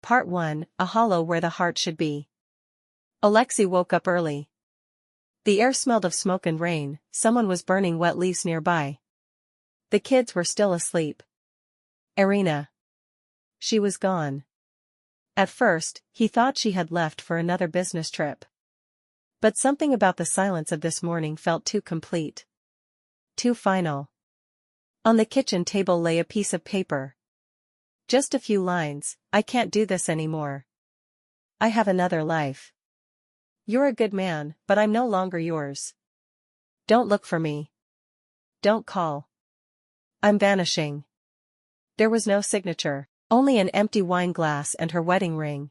Part 1, A Hollow Where the Heart Should Be. Alexei woke up early. The air smelled of smoke and rain, someone was burning wet leaves nearby. The kids were still asleep. Irina. She was gone. At first, he thought she had left for another business trip. But something about the silence of this morning felt too complete. Too final. On the kitchen table lay a piece of paper. Just a few lines. I can't do this anymore. I have another life. You're a good man, but I'm no longer yours. Don't look for me. Don't call. I'm vanishing. There was no signature, only an empty wine glass and her wedding ring.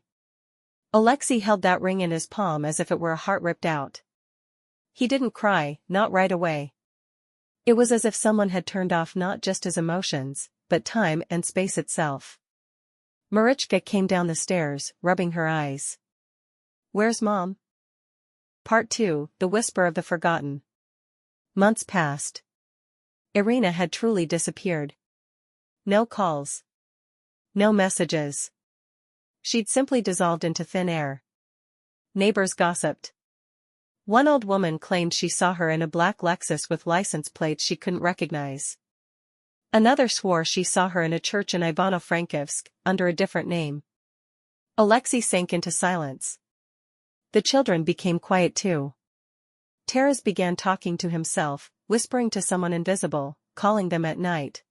Alexei held that ring in his palm as if it were a heart ripped out. He didn't cry, not right away. It was as if someone had turned off not just his emotions, but time and space itself. Marichka came down the stairs, rubbing her eyes. Where's Mom? Part 2, The Whisper of the Forgotten. Months passed. Irina had truly disappeared. No calls. No messages. She'd simply dissolved into thin air. Neighbors gossiped. One old woman claimed she saw her in a black Lexus with license plates she couldn't recognize. Another swore she saw her in a church in Ivano-Frankivsk, under a different name. Alexei sank into silence. The children became quiet too. Taras began talking to himself, whispering to someone invisible, calling them at night.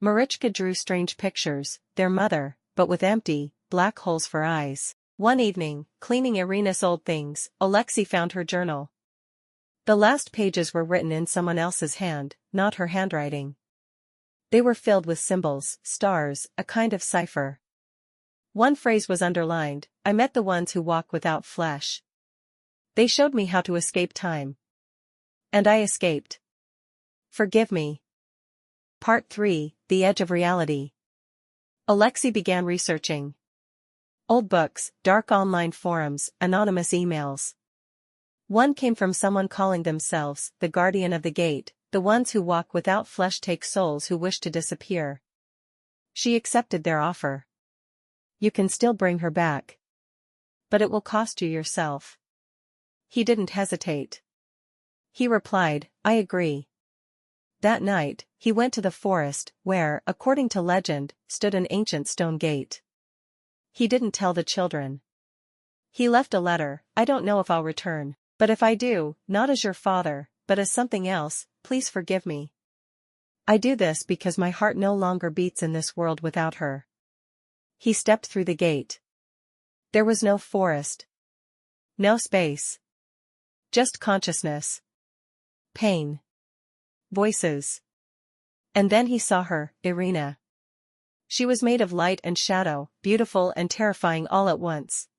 Marichka drew strange pictures, their mother, but with empty, black holes for eyes. One evening, cleaning Irina's old things, Alexei found her journal. The last pages were written in someone else's hand, not her handwriting. They were filled with symbols, stars, a kind of cipher. One phrase was underlined, I met the ones who walk without flesh. They showed me how to escape time. And I escaped. Forgive me. Part 3, The Edge of Reality. Alexei began researching. Old books, dark online forums, anonymous emails. One came from someone calling themselves the Guardian of the Gate, the ones who walk without flesh take souls who wish to disappear. She accepted their offer. You can still bring her back. But it will cost you yourself. He didn't hesitate. He replied, I agree. That night, he went to the forest, where, according to legend, stood an ancient stone gate. He didn't tell the children. He left a letter, I don't know if I'll return, but if I do, not as your father, but as something else, please forgive me. I do this because my heart no longer beats in this world without her. He stepped through the gate. There was no forest. No space. Just consciousness. Pain. Voices. And then he saw her, Irina. She was made of light and shadow, beautiful and terrifying all at once.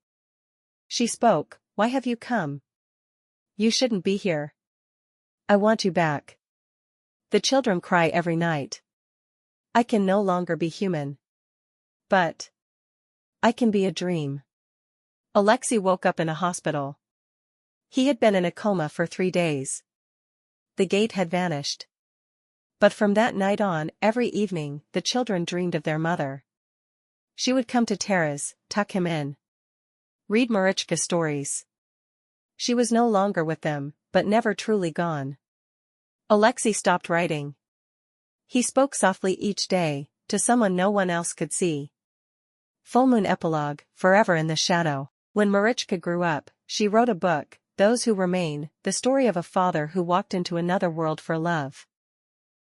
She spoke, Why have you come? You shouldn't be here. I want you back. The children cry every night. I can no longer be human. But I can be a dream. Alexei woke up in a hospital. He had been in a coma for 3 days. The gate had vanished. But from that night on, every evening, the children dreamed of their mother. She would come to Taras, tuck him in. Read Marichka stories. She was no longer with them, but never truly gone. Alexei stopped writing. He spoke softly each day, to someone no one else could see. Full moon epilogue, forever in the shadow. When Marichka grew up, she wrote a book, Those Who Remain, the story of a father who walked into another world for love.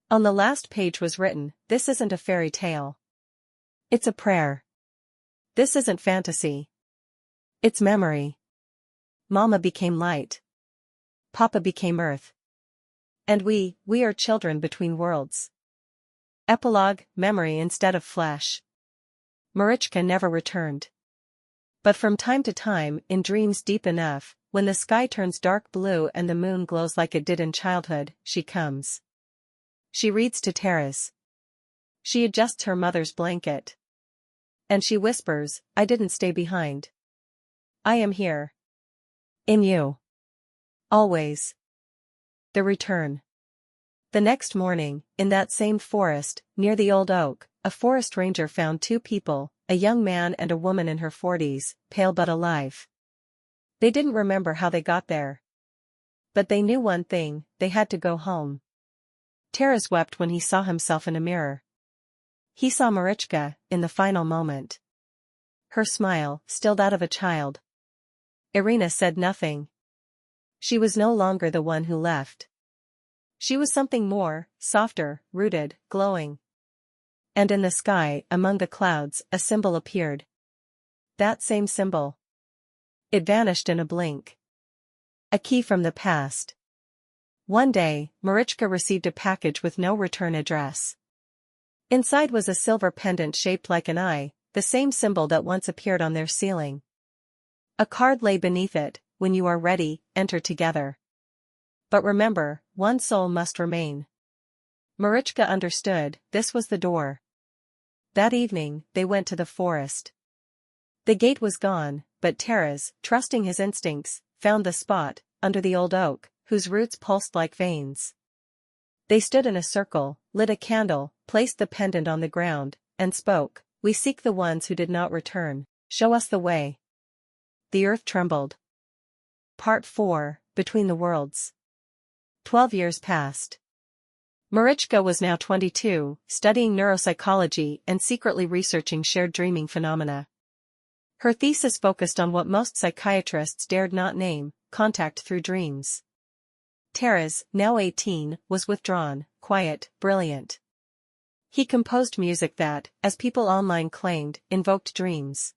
On the last page was written, This isn't a fairy tale. It's a prayer. This isn't fantasy. It's memory. Mama became light. Papa became earth. And we are children between worlds. Epilogue, memory instead of flesh. Marichka never returned. But from time to time, in dreams deep enough, when the sky turns dark blue and the moon glows like it did in childhood, she comes. She reads to Taras. She adjusts her mother's blanket. And she whispers, I didn't stay behind. I am here. In you. Always. The return. The next morning, in that same forest, near the old oak, a forest ranger found 2 people, a young man and a woman in her 40s, pale but alive. They didn't remember how they got there. But they knew one thing, they had to go home. Taras wept when he saw himself in a mirror. He saw Marichka, in the final moment. Her smile, still that of a child. Irina said nothing. She was no longer the one who left. She was something more, softer, rooted, glowing. And in the sky, among the clouds, a symbol appeared. That same symbol. It vanished in a blink. A key from the past. One day, Marichka received a package with no return address. Inside was a silver pendant shaped like an eye, the same symbol that once appeared on their ceiling. A card lay beneath it, when you are ready, enter together. But remember, one soul must remain. Marichka understood, this was the door. That evening, they went to the forest. The gate was gone, but Taras, trusting his instincts, found the spot, under the old oak, whose roots pulsed like veins. They stood in a circle, lit a candle, placed the pendant on the ground, and spoke, "We seek the ones who did not return, show us the way." The earth trembled. Part 4, Between the Worlds. 12 years passed. Marichka was now 22, studying neuropsychology and secretly researching shared dreaming phenomena. Her thesis focused on what most psychiatrists dared not name, contact through dreams. Taras, now 18, was withdrawn, quiet, brilliant. He composed music that, as people online claimed, invoked dreams.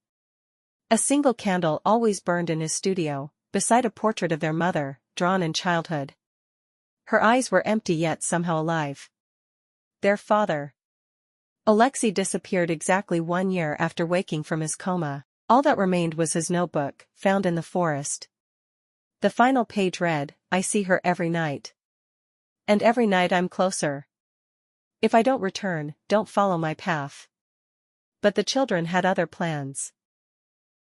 A single candle always burned in his studio, beside a portrait of their mother, drawn in childhood. Her eyes were empty yet somehow alive. Their father. Alexei disappeared exactly 1 year after waking from his coma. All that remained was his notebook, found in the forest. The final page read, "I see her every night. And every night I'm closer. If I don't return, don't follow my path." But the children had other plans.